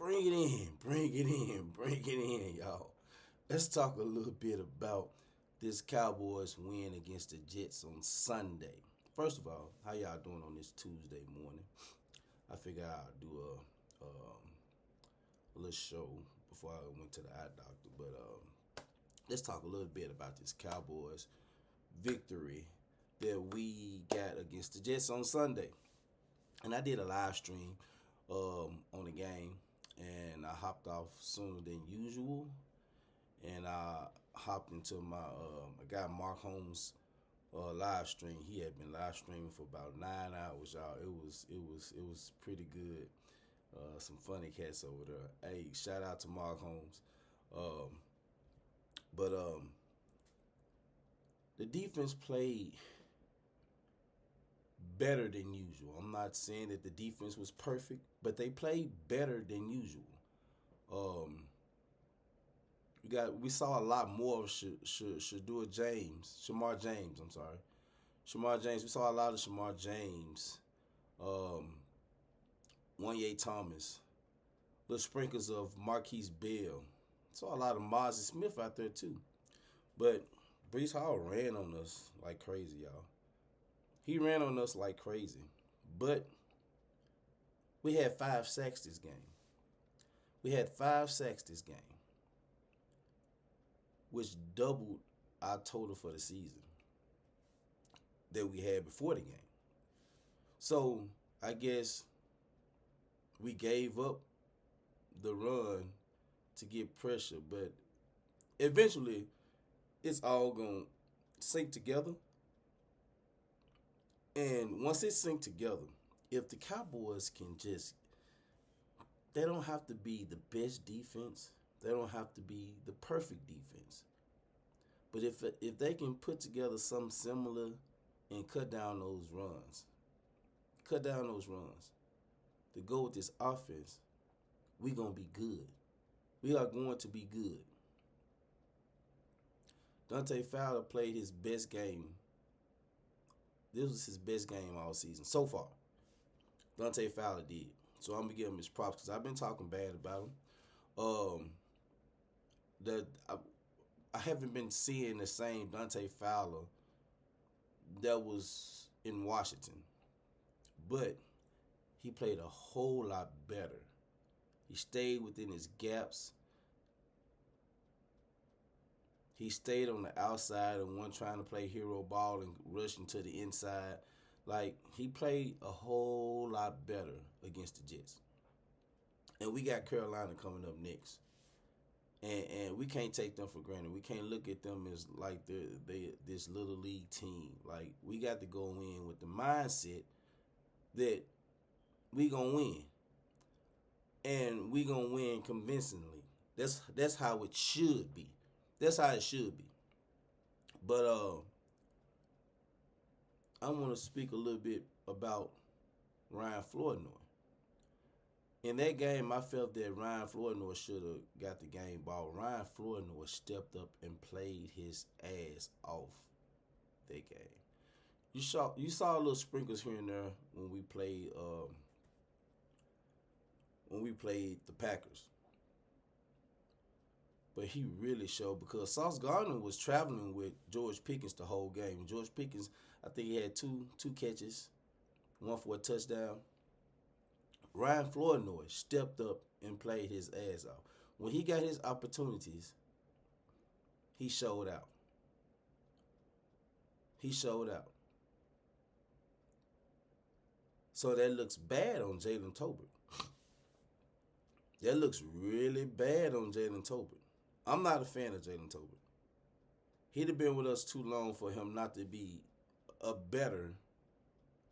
Bring it in, bring it in, bring it in, y'all. Let's talk a little bit about this Cowboys win against the Jets on Sunday. First of all, how y'all doing on this Tuesday morning? I figured I'd do a little show before I went to the eye doctor, but let's talk a little bit about this Cowboys victory that we got against the Jets on Sunday. And I did a live stream on the game, and I hopped off sooner than usual, and I hopped into my guy Mark Holmes live stream. He had been live streaming for about 9 hours, y'all. It was pretty good. Some funny cats over there. Hey, shout out to Mark Holmes. But the defense played better than usual. I'm not saying that the defense was perfect, but they played better than usual. We saw a lot more of Shamar James. I'm sorry, Shamar James. We saw a lot of Shamar James. Wanye Thomas, little sprinkles of Marquise Bell. Saw a lot of Mozzie Smith out there too. But Brees Hall ran on us like crazy, y'all. He ran on us like crazy. But we had 5 sacks this game. Which doubled our total for the season that we had before the game. So I guess we gave up the run to get pressure, but eventually it's all going to sink together. And once it syncs together, if the Cowboys can they don't have to be the best defense. They don't have to be the perfect defense. But if they can put together something similar and cut down those runs, to go with this offense, we're going to be good. We are going to be good. Dante Fowler played his best game. This was his best game all season so far. Dante Fowler did. So I'm going to give him his props because I've been talking bad about him. I haven't been seeing the same Dante Fowler that was in Washington. But he played a whole lot better. He stayed within his gaps. He stayed on the outside and wasn't trying to play hero ball and rushing to the inside. Like, he played a whole lot better against the Jets. And we got Carolina coming up next. And we can't take them for granted. We can't look at them as like they this little league team. Like, we got to go in with the mindset that we going to win. And we going to win convincingly. That's how it should be. That's how it should be. But I want to speak a little bit about Ryan Flournoy. In that game, I felt that Ryan Flournoy should have got the game ball. Ryan Flournoy stepped up and played his ass off that game. You saw little sprinkles here and there when we played the Packers. But he really showed because Sauce Gardner was traveling with George Pickens the whole game. George Pickens, I think he had two catches, one for a touchdown. Ryan Flournoy stepped up and played his ass off. When he got his opportunities, he showed out. So that looks bad on Jalen Tolbert. That looks really bad on Jalen Tolbert. I'm not a fan of Jalen Tolbert. He'd have been with us too long for him not to be a better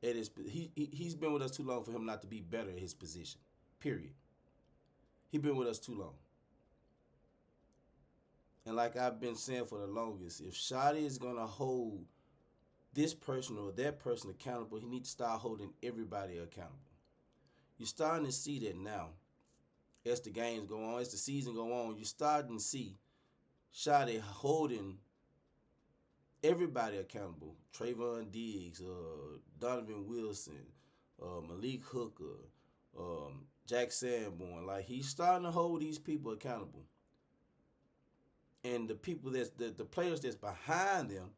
at his. He's been with us too long for him not to be better at his position. Period. He's been with us too long. And like I've been saying for the longest, if Shotty is gonna hold this person or that person accountable, he needs to start holding everybody accountable. You're starting to see that now. As the games go on, as the season go on, you're starting to see Shotty holding everybody accountable. Trayvon Diggs, Donovan Wilson, Malik Hooker, Jack Sanborn. Like, he's starting to hold these people accountable, and the people the players that's behind them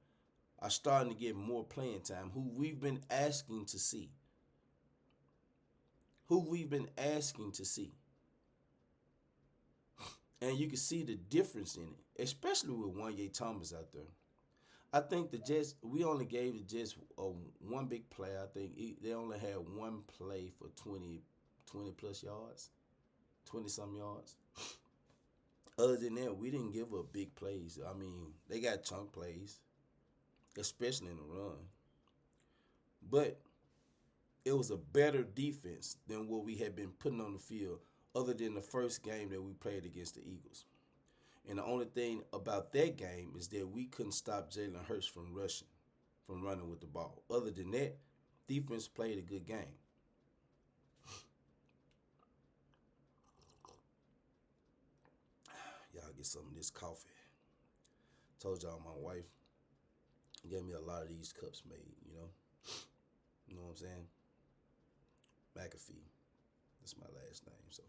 are starting to get more playing time. Who we've been asking to see. Who we've been asking to see. And you can see the difference in it, especially with Wanye Thomas out there. I think the Jets, we only gave the Jets one big play. I think they only had one play for 20 plus yards, 20 some yards. Other than that, we didn't give up big plays. I mean, they got chunk plays, especially in the run. But it was a better defense than what we had been putting on the field, other than the first game that we played against the Eagles. And the only thing about that game is that we couldn't stop Jalen Hurts from rushing, from running with the ball. Other than that, defense played a good game. Y'all get some of this coffee. Told y'all my wife gave me a lot of these cups made, you know. You know what I'm saying? McAfee. That's my last name, so.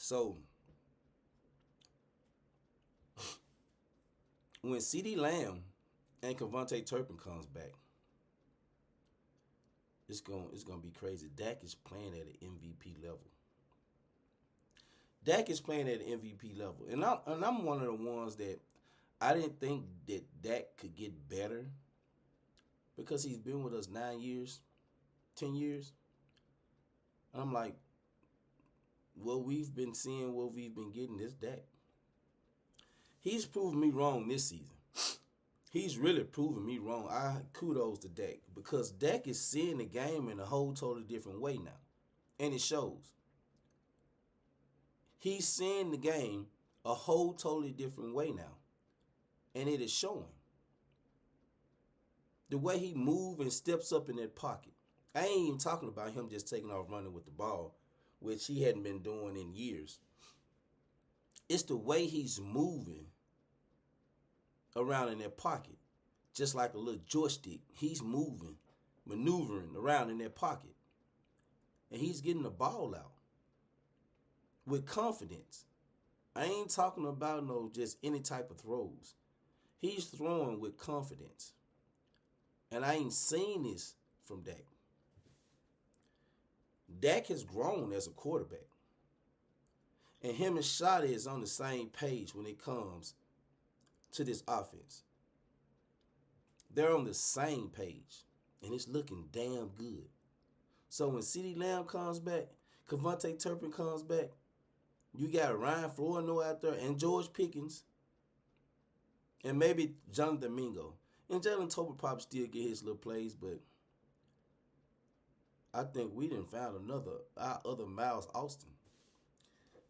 So, when CeeDee Lamb and Cavontae Turpin comes back, it's gonna be crazy. Dak is playing at an MVP level. Dak is playing at an MVP level, and I'm one of the ones that I didn't think that Dak could get better because he's been with us 9 years, 10 years. And I'm like, what we've been seeing, what we've been getting, this Dak. He's proven me wrong this season. He's really proven me wrong. I kudos to Dak because Dak is seeing the game in a whole totally different way now, and it shows. He's seeing the game a whole totally different way now, and it is showing. The way he moves and steps up in that pocket. I ain't even talking about him just taking off running with the ball, which he hadn't been doing in years. It's the way he's moving around in that pocket, just like a little joystick. He's moving, maneuvering around in that pocket, and he's getting the ball out with confidence. I ain't talking about no just any type of throws. He's throwing with confidence, and I ain't seen this from Dak. Dak has grown as a quarterback. And him and Shotty is on the same page when it comes to this offense. They're on the same page, and it's looking damn good. So when CeeDee Lamb comes back, Cavontae Turpin comes back, you got Ryan Flournoy out there and George Pickens, and maybe Jonathan Mingo. And Jalen Tolbert probably still get his little plays, but I think we done found our other Miles Austin.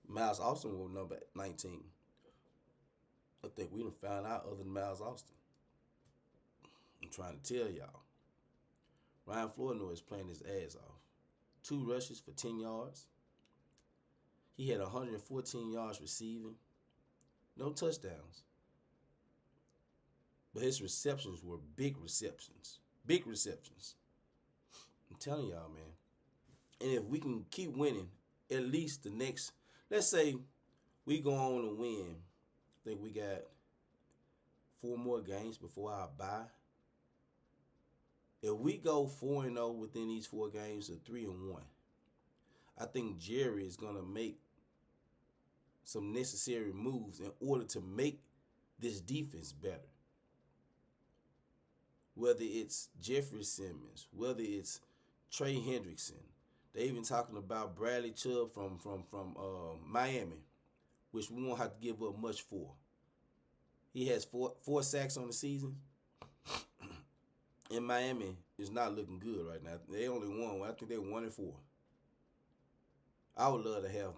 Miles Austin was number 19. I think we done found out other than Miles Austin. I'm trying to tell y'all. Ryan Flournoy is playing his ass off. 2 rushes for 10 yards. He had 114 yards receiving. No touchdowns. But his receptions were big receptions. Big receptions. I'm telling y'all, man. And if we can keep winning, at least the next, let's say we go on to win. I think we got 4 more games before our bye. If we go 4-0 within these 4 games or 3-1, I think Jerry is going to make some necessary moves in order to make this defense better. Whether it's Jeffrey Simmons, whether it's Trey Hendrickson. They even talking about Bradley Chubb from Miami, which we won't have to give up much for. He has four sacks on the season. And Miami is not looking good right now. They only won. I think they're 1-4. I would love to have,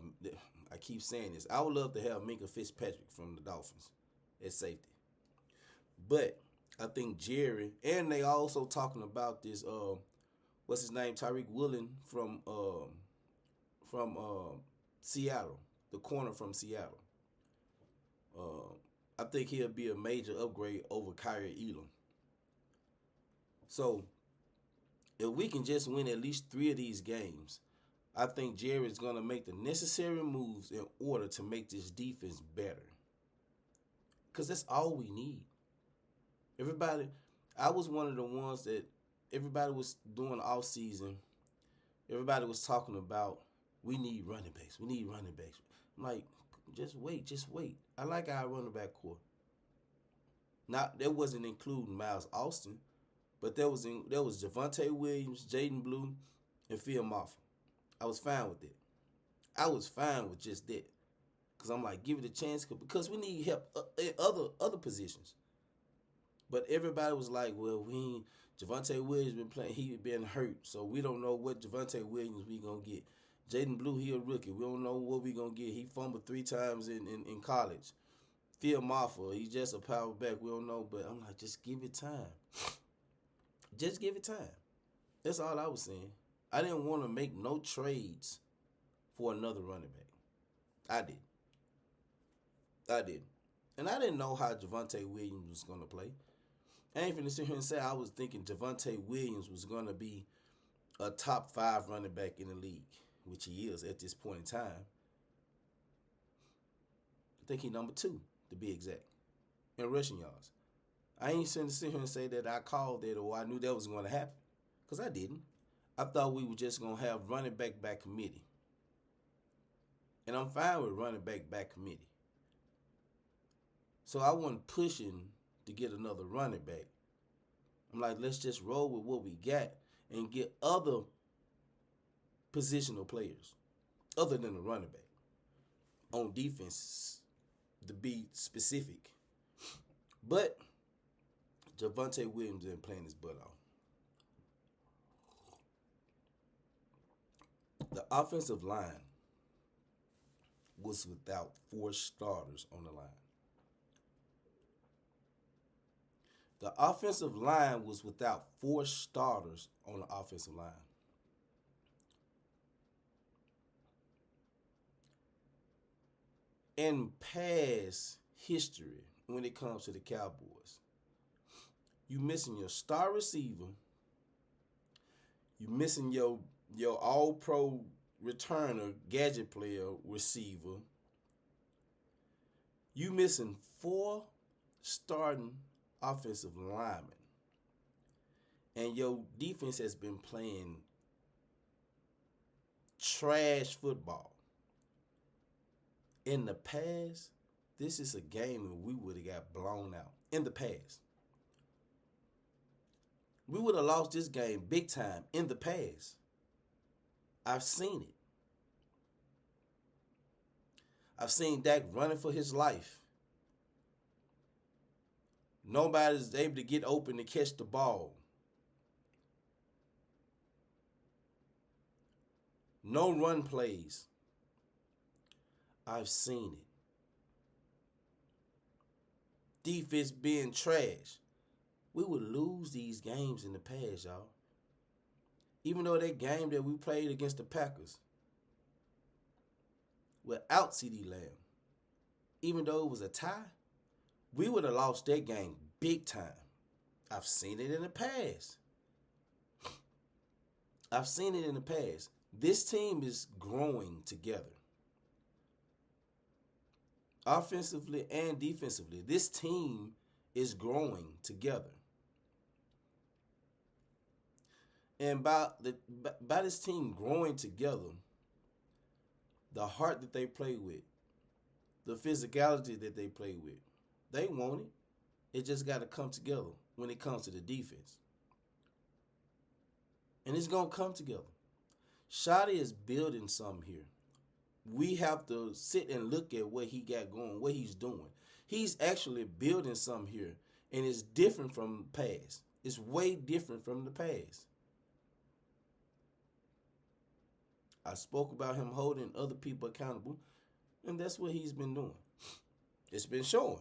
I keep saying this, I would love to have Minkah Fitzpatrick from the Dolphins at safety. But I think Jerry, and they also talking about this, what's his name, Tyreek Woolen from Seattle, the corner from Seattle. I think he'll be a major upgrade over Kyrie Elam. So If we can just win at least 3 of these games, I think Jerry's going to make the necessary moves in order to make this defense better. Because that's all we need. Everybody, I was one of the ones that everybody was doing off season. Everybody was talking about, we need running backs. We need running backs. I'm like, just wait. I like our running back core. Now, that wasn't including Miles Austin, but there was Javonte Williams, Jaden Blue, and Phil Maffa. I was fine with it. I was fine with just that. Because I'm like, give it a chance because we need help in other positions. But everybody was like, well, Javonte Williams been playing, he been hurt, so we don't know what Javonte Williams we going to get. Jaden Blue, he a rookie. We don't know what we going to get. He fumbled 3 times in college. Phil Maffa, he's just a power back. We don't know, but I'm like, just give it time. Just give it time. That's all I was saying. I didn't want to make no trades for another running back. I did. And I didn't know how Javonte Williams was going to play. I ain't finna sit here and say I was thinking Javonte Williams was going to be a top 5 running back in the league, which he is at this point in time. I think he's number 2, to be exact, in rushing yards. I ain't finna sit here and say that I called that or I knew that was going to happen, because I didn't. I thought we were just going to have running back by committee. And I'm fine with running back by committee. So I wasn't pushing to get another running back. I'm like, let's just roll with what we got and get other positional players other than the running back on defense, to be specific. But Javonte Williams isn't playing his butt off. The offensive line was without 4 starters on the line. The offensive line was without 4 starters on the offensive line. In past history, when it comes to the Cowboys, you missing your star receiver, you missing your all-pro returner, gadget player, receiver, you missing 4 starting offensive linemen, and your defense has been playing trash football. In the past, this is a game that we would have got blown out. In the past, we would have lost this game big time. In the past, I've seen it. I've seen Dak running for his life. Nobody's able to get open to catch the ball. No run plays. I've seen it. Defense being trash. We would lose these games in the past, y'all. Even though that game that we played against the Packers without CeeDee Lamb, even though it was a tie, we would have lost that game big time. I've seen it in the past. This team is growing together. Offensively and defensively, this team is growing together. And by this team growing together, the heart that they play with, the physicality that they play with, they want it. It just got to come together when it comes to the defense. And it's going to come together. Shotty is building something here. We have to sit and look at what he got going, what he's doing. He's actually building something here, and it's different from the past. It's way different from the past. I spoke about him holding other people accountable, and that's what he's been doing. It's been showing.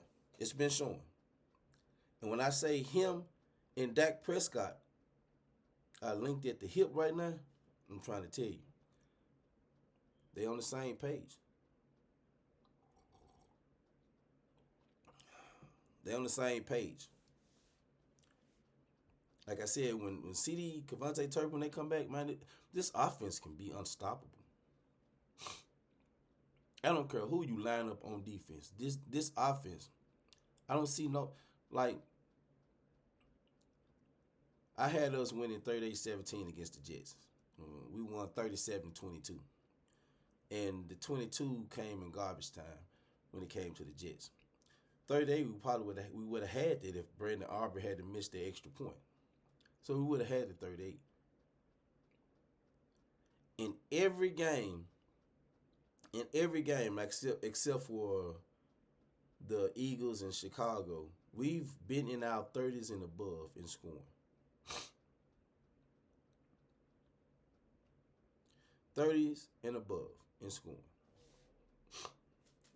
And when I say him and Dak Prescott are linked at the hip right now, I'm trying to tell you, they on the same page. They on the same page. Like I said, when CD, Cavante Turpin, when they come back, man, this offense can be unstoppable. I don't care who you line up on defense. This offense, I don't see no, like, I had us winning 38-17 against the Jets. We won 37-22. And the 22 came in garbage time when it came to the Jets. 38, we would have had that if Brandon Aubrey had to miss the extra point. So we would have had the 38. In every game, except for the Eagles and Chicago, we've been in our 30s and above in scoring. 30s and above in scoring.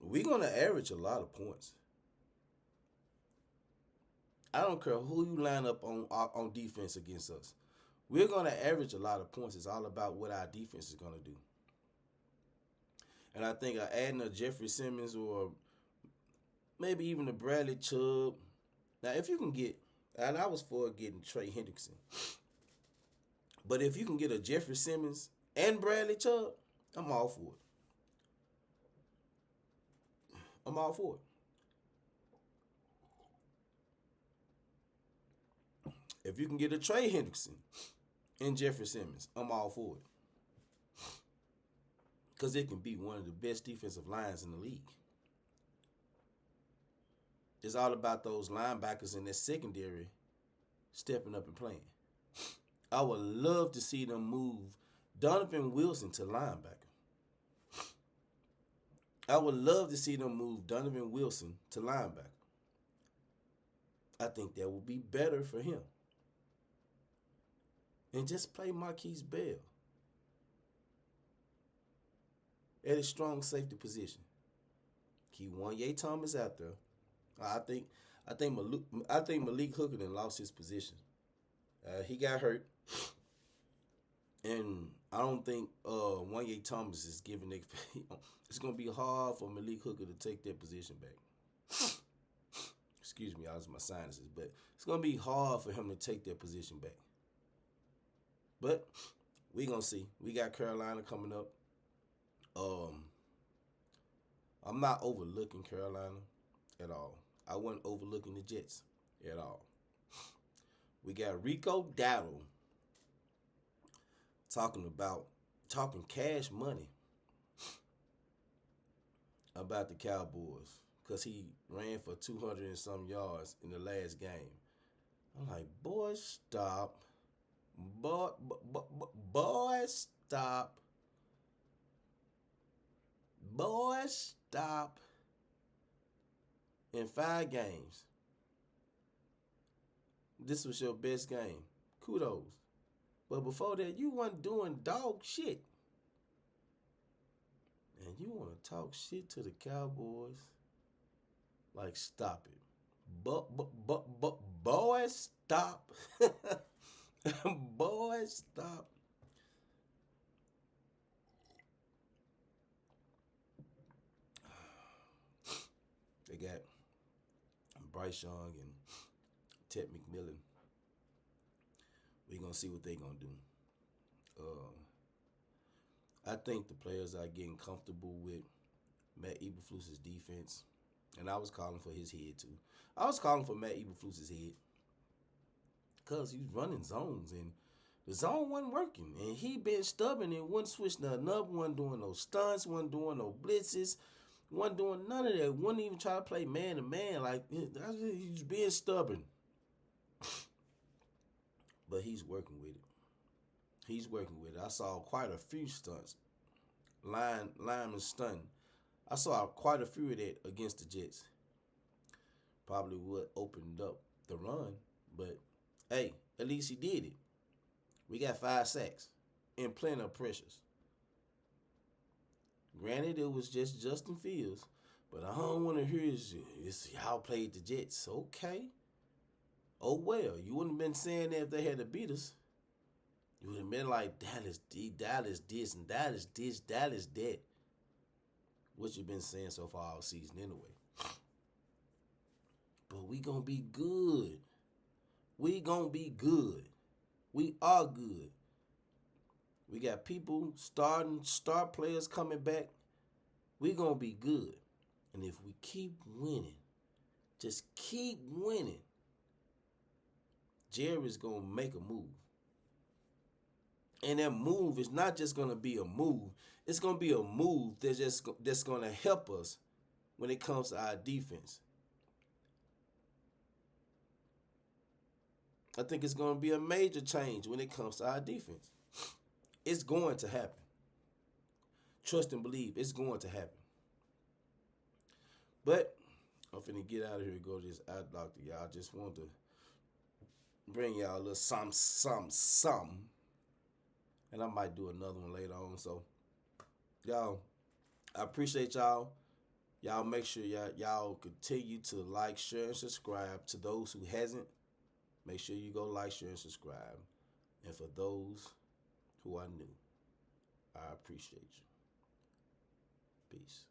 We're going to average a lot of points. I don't care who you line up on defense against us. We're going to average a lot of points. It's all about what our defense is going to do. And I think adding a Jeffrey Simmons or maybe even a Bradley Chubb. Now, if you can get, and I was for getting Trey Hendrickson, but if you can get a Jeffrey Simmons and Bradley Chubb, I'm all for it. I'm all for it. If you can get a Trey Hendrickson and Jeffrey Simmons, I'm all for it. Because it can be one of the best defensive lines in the league. It's all about those linebackers in their secondary stepping up and playing. I would love to see them move Donovan Wilson to linebacker. I would love to see them move Donovan Wilson to linebacker. I think that would be better for him. And just play Marquise Bell at his strong safety position. Keep Wanye Thomas out there. I think Malik Hooker done lost his position. He got hurt, and I don't think Wanye Thomas is giving it. It's gonna be hard for Malik Hooker to take that position back. Excuse me, I was my sinuses, but it's gonna be hard for him to take that position back. But we gonna see. We got Carolina coming up. I'm not overlooking Carolina at all. I wasn't overlooking the Jets at all. We got Rico Dowdle talking cash money about the Cowboys because he ran for 200 and some yards in the last game. I'm like, boy, stop. Boy, stop. Boy, stop. In 5 games, this was your best game. Kudos. But before that, you wasn't doing dog shit. And you want to talk shit to the Cowboys? Like, stop it. Boy, stop. Boy, stop. They got Bryce Young and Ted McMillan. We're going to see what they're going to do. I think the players are getting comfortable with Matt Eberflus's defense. And I was calling for his head, too. I was calling for Matt Eberflus's head because he was running zones, and the zone wasn't working. And he been stubborn and wouldn't switch nothing up, wasn't doing no stunts, wasn't doing no blitzes, wasn't doing none of that. Wouldn't even try to play man-to-man. Like, he's being stubborn. But he's working with it. He's working with it. I saw quite a few stunts. Lineman stunt. I saw quite a few of that against the Jets. Probably what opened up the run. But, hey, at least he did it. We got 5 sacks and plenty of pressures. Granted, it was just Justin Fields. But I don't want to hear it's y'all played the Jets. Okay. Oh, well. You wouldn't have been saying that if they had to beat us. You would have been like, Dallas this, and Dallas this, Dallas that. What you've been saying so far all season anyway. But we going to be good. We gonna be good. We are good. We got people star players coming back. We gonna be good. And if we keep winning, just keep winning, Jerry's gonna make a move. And that move is not just gonna be a move. It's gonna be a move that's gonna help us when it comes to our defense. I think it's gonna be a major change when it comes to our defense. It's going to happen. Trust and believe it's going to happen. But I'm finna get out of here and go to this eye doctor, y'all. Just want to bring y'all a little something. And I might do another one later on. So, y'all, I appreciate y'all. Y'all make sure y'all continue to like, share, and subscribe. To those who hasn't, make sure you go like, share, and subscribe. And for those who are new, I appreciate you. Peace.